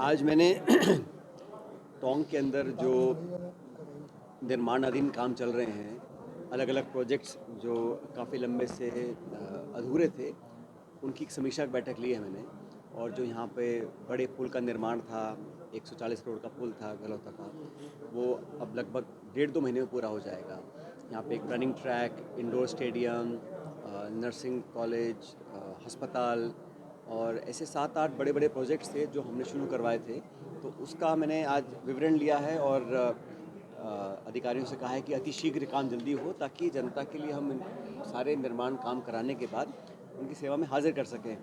आज मैंने टोंक के अंदर जो निर्माणाधीन काम चल रहे हैं, अलग अलग प्रोजेक्ट्स जो काफ़ी लंबे से अधूरे थे, उनकी एक समीक्षा बैठक ली है मैंने। और जो यहाँ पे बड़े पुल का निर्माण था, 140 करोड़ का पुल था गलौता का, वो अब लगभग 1.5-2 महीने में पूरा हो जाएगा। यहाँ पे एक running track, indoor stadium, nursing college, अस्पताल और ऐसे 7-8 बड़े बड़े प्रोजेक्ट्स थे जो हमने शुरू करवाए थे। तो उसका मैंने आज विवरण लिया है और अधिकारियों से कहा है कि अति शीघ्र काम जल्दी हो, ताकि जनता के लिए हम सारे निर्माण काम कराने के बाद उनकी सेवा में हाजिर कर सकें।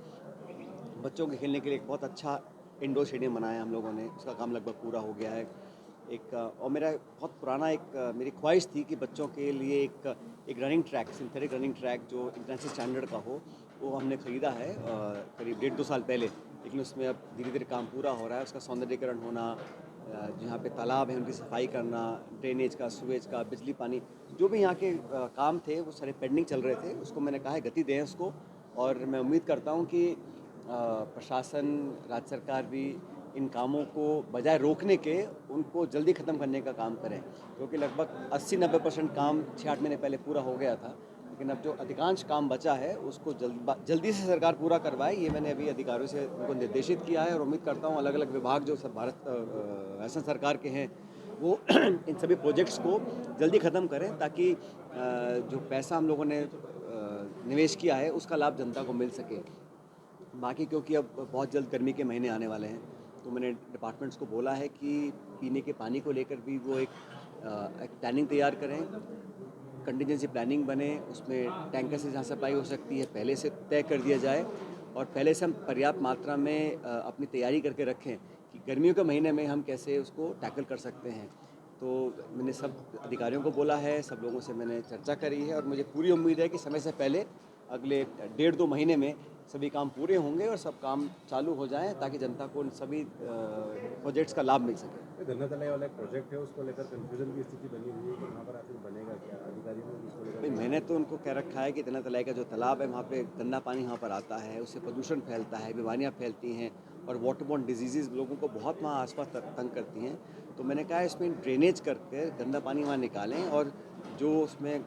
बच्चों के खेलने के लिए एक बहुत अच्छा इंडोर स्टेडियम बनाया हम लोगों ने, उसका काम लगभग पूरा हो गया है। और मेरा बहुत पुराना मेरी ख्वाहिश थी कि बच्चों के लिए एक running track, synthetic running track जो इंटरनेशनल स्टैंडर्ड का हो, वो हमने ख़रीदा है करीब 1.5-2 साल पहले। लेकिन उसमें अब धीरे धीरे काम पूरा हो रहा है। उसका सौंदर्यीकरण होना, जहाँ पे तालाब है उनकी सफाई करना, ड्रेनेज का, सूएज का, बिजली पानी, जो भी यहाँ के काम थे वो सारे पेंडिंग चल रहे थे। उसको मैंने कहा है गति दें उसको। और मैं उम्मीद करता हूँ कि प्रशासन, राज्य सरकार भी इन कामों को बजाय रोकने के उनको जल्दी ख़त्म करने का काम करें, क्योंकि लगभग 80-90% काम 6-8 महीने पहले पूरा हो गया था। लेकिन अब जो अधिकांश काम बचा है उसको जल्दी से सरकार पूरा करवाए, ये मैंने अभी अधिकारियों से उनको निर्देशित किया है। और उम्मीद करता हूँ अलग अलग विभाग जो सब भारत असम सरकार के हैं, वो इन सभी प्रोजेक्ट्स को जल्दी ख़त्म करें, ताकि जो पैसा हम लोगों ने निवेश किया है उसका लाभ जनता को मिल सके। बाकी क्योंकि अब बहुत जल्द गर्मी के महीने आने वाले हैं, तो मैंने डिपार्टमेंट्स को बोला है कि पीने के पानी को लेकर भी वो एक प्लानिंग तैयार करें, कंटीजेंसी प्लानिंग बने, उसमें टैंकर से जहाँ सप्लाई हो सकती है पहले से तय कर दिया जाए। और पहले से हम पर्याप्त मात्रा में अपनी तैयारी करके रखें कि गर्मियों के महीने में हम कैसे उसको टैकल कर सकते हैं। तो मैंने सब अधिकारियों को बोला है, सब लोगों से मैंने चर्चा करी है और मुझे पूरी उम्मीद है कि समय से पहले अगले 1.5-2 महीने में सभी काम पूरे होंगे और सब काम चालू हो जाएं, ताकि जनता को उन सभी प्रोजेक्ट्स का लाभ मिल सके। गन्ना तलाई वाला एक प्रोजेक्ट है, उसको लेकर कंफ्यूजन की स्थिति बनी हुई है कि वहाँ पर आखिर बनेगा क्या, अधिकारियों ने इसको भाई लेकर मैंने तो उनको कह रखा है कि गन्ना तलाई का जो तालाब है वहाँ पे गंदा पानी वहाँ पर आता है, उससे प्रदूषण फैलता है, बीमारियाँ फैलती हैं और वाटरबोर्न डिजीज़ लोगों को बहुत वहाँ आसपास तंग करती हैं। तो मैंने कहा इसमें ड्रेनेज करके गंदा पानी वहाँ निकालें और जो उसमें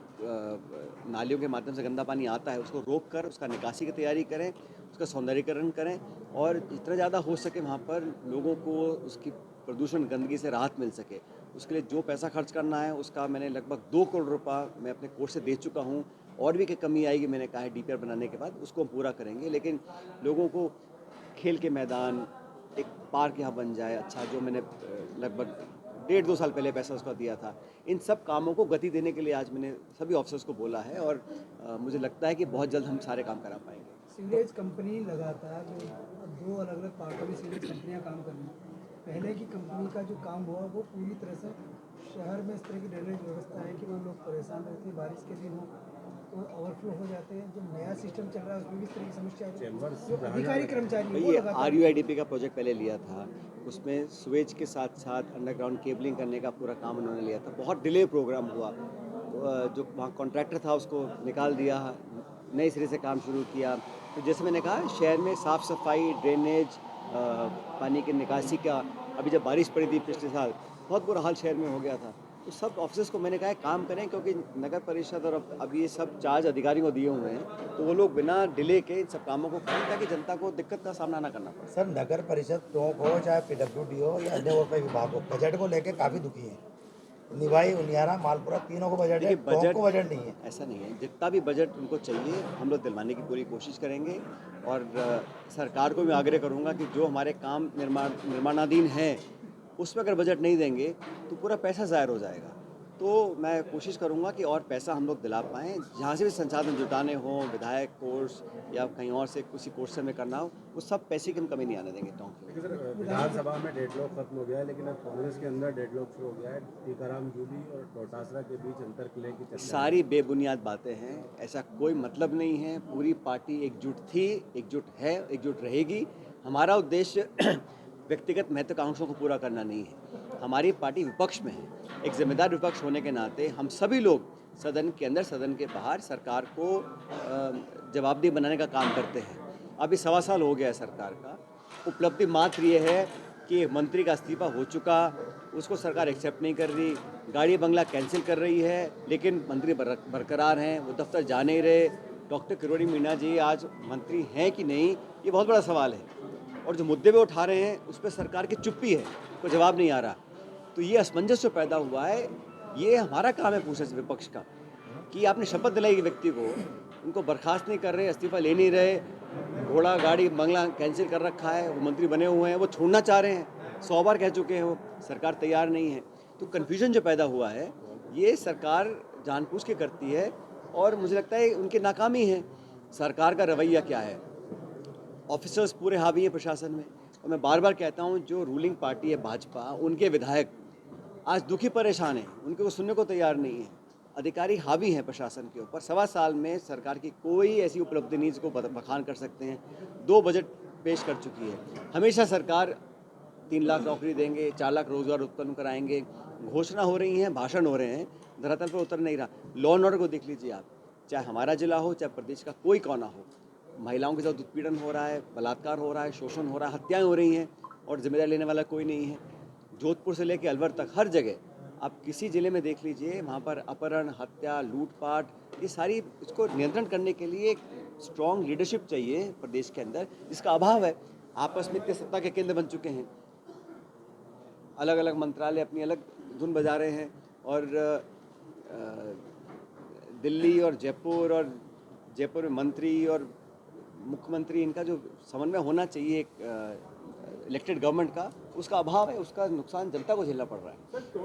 नालियों के माध्यम से गंदा पानी आता है उसको रोक कर उसका निकासी की तैयारी करें, उसका सौंदर्यीकरण करें और जितना ज़्यादा हो सके वहाँ पर लोगों को उसकी प्रदूषण गंदगी से राहत मिल सके। उसके लिए जो पैसा खर्च करना है उसका मैंने लगभग 2 करोड़ रुपया मैं अपने कोर्स से दे चुका हूँ। और भी कमी आएगी, मैंने कहा है डीपीआर बनाने के बाद उसको हम पूरा करेंगे। लेकिन लोगों को खेल के मैदान, एक पार्क यहाँ बन जाए अच्छा, जो मैंने लगभग 1.5-2 साल पहले पैसा उसका दिया था। इन सब कामों को गति देने के लिए आज मैंने सभी ऑफिसर्स को बोला है और मुझे लगता है कि बहुत जल्द हम सारे काम करा पाएंगे। सीवरेज कंपनी लगातार जो अब दो अलग अलग पार्टों में सीवरेज कंपनियां काम कर रही हैं। पहले की कंपनी का जो काम हुआ वो पूरी तरह से शहर में इस तरह की ड्रेनेज व्यवस्था है कि वो लोग परेशान रहते हैं, बारिश के दिन हो तो ओवरफ्लो हो जाते हैं। जो नया सिस्टम चल रहा है उसमें भी इस तरह की समस्या है। चैम्बर्स जो अधिकारी कर्मचारी हैं, वो ये लगातार RUIDP का प्रोजेक्ट पहले लिया था, उसमें स्वेज के साथ साथ अंडरग्राउंड केबलिंग करने का पूरा काम उन्होंने लिया था। बहुत डिले प्रोग्राम हुआ, तो जो वहाँ कॉन्ट्रैक्टर था उसको निकाल दिया, नए सिरे से काम शुरू किया। तो जैसे मैंने कहा शहर में साफ़ सफाई, ड्रेनेज, पानी की निकासी का, अभी जब बारिश पड़ी थी पिछले साल बहुत बुरा हाल शहर में हो गया था। तो सब ऑफिसर्स को मैंने कहा है काम करें, क्योंकि नगर परिषद और अब ये सब चार्ज अधिकारियों को दिए हुए हैं, तो वो लोग बिना डिले के इन सब कामों को करें ताकि जनता को दिक्कत का सामना ना करना पड़े। सर, नगर परिषद टोंक हो चाहे PWD हो या अन्य और कोई विभाग हो, बजट को लेकर काफ़ी दुखी है। निवाई, उनियारा, मालपुरा तीनों को बजट है, देखिए टोंक को बजट नहीं है। ऐसा नहीं है, जितना भी बजट उनको चाहिए हम लोग दिलवाने की पूरी कोशिश करेंगे। और सरकार को भी आग्रह करूंगा कि जो हमारे काम निर्माणाधीन हैं उसमें अगर बजट नहीं देंगे तो पूरा पैसा ज़ाहिर हो जाएगा। तो मैं कोशिश करूंगा कि और पैसा हम लोग दिला पाएँ, जहाँ से भी संसाधन जुटाने हों, विधायक कोर्स या कहीं और से किसी कोर्स से में करना हो, वो सब पैसे की हम कमी नहीं आने देंगे टोंक में। देखिए सर, विधानसभा में डेडलॉक खत्म हो गया है, लेकिन अब कांग्रेस के अंदर डेडलॉक शुरू हो गया है। टीकाराम जूली और डोटासरा के बीच अंतर किले की चर्चा सारी बेबुनियाद बातें हैं, ऐसा कोई मतलब नहीं है। पूरी पार्टी एकजुट थी, एकजुट है, एकजुट रहेगी। हमारा उद्देश्य व्यक्तिगत महत्वाकांक्षों को पूरा करना नहीं है। हमारी पार्टी विपक्ष में है, एक जिम्मेदार विपक्ष होने के नाते हम सभी लोग सदन के अंदर सदन के बाहर सरकार को जवाबदेह बनाने का काम करते हैं। अभी 1.25 साल हो गया है सरकार का, उपलब्धि मात्र ये है कि एक मंत्री का इस्तीफा हो चुका, उसको सरकार एक्सेप्ट नहीं कर रही, गाड़ी बंगला कैंसिल कर रही है, लेकिन मंत्री बरकरार हैं, वो दफ्तर जा नहीं रहे। डॉक्टर किरोड़ी मीणा जी आज मंत्री हैं कि नहीं, ये बहुत बड़ा सवाल है। और जो मुद्दे वो उठा रहे हैं उस पर सरकार की चुप्पी है, कोई जवाब नहीं आ रहा। तो ये असमंजस जो पैदा हुआ है, ये हमारा काम है पूछे विपक्ष का कि आपने शपथ दिलाई व्यक्ति को, उनको बर्खास्त नहीं कर रहे, इस्तीफा ले नहीं रहे, घोड़ा गाड़ी बंगला कैंसिल कर रखा है, वो मंत्री बने हुए हैं, वो छोड़ना चाह रहे हैं, 100 बार कह चुके हैं, वो सरकार तैयार नहीं है। तो कन्फ्यूजन जो पैदा हुआ है ये सरकार जानबूझ के करती है और मुझे लगता है उनकी नाकामी है। सरकार का रवैया क्या है, ऑफिसर्स पूरे हावी हैं प्रशासन में, और मैं बार बार कहता हूँ जो रूलिंग पार्टी है भाजपा, उनके विधायक आज दुखी परेशान हैं, उनके को सुनने को तैयार नहीं है। अधिकारी हावी हैं प्रशासन के ऊपर। 1.25 साल में सरकार की कोई ऐसी उपलब्धि नहीं जिसको बखान कर सकते हैं। 2 बजट पेश कर चुकी है। हमेशा सरकार 3 लाख नौकरी देंगे, 4 लाख रोजगार उत्पन्न कराएंगे, घोषणा हो रही हैं, भाषण हो रहे हैं, धरातल पर उतर नहीं रहा। लॉ एंड ऑर्डर को देख लीजिए आप, चाहे हमारा जिला हो चाहे प्रदेश का कोई कोना हो, महिलाओं के साथ उत्पीड़न हो रहा है, बलात्कार हो रहा है, शोषण हो रहा है, हत्याएं हो रही हैं और जिम्मेदारी लेने वाला कोई नहीं है। जोधपुर से लेकर अलवर तक हर जगह आप किसी ज़िले में देख लीजिए, वहाँ पर अपहरण, हत्या, लूटपाट, ये सारी इसको नियंत्रण करने के लिए एक स्ट्रॉन्ग लीडरशिप चाहिए प्रदेश के अंदर, जिसका अभाव है। आपस में इतने सत्ता के केंद्र बन चुके हैं, अलग अलग मंत्रालय अपनी अलग धुन बजा रहे हैं, और दिल्ली और जयपुर में मंत्री और मुख्यमंत्री, इनका जो समन्वय होना चाहिए एक इलेक्टेड गवर्नमेंट का, उसका अभाव है। उसका नुकसान जनता को झेलना पड़ रहा है।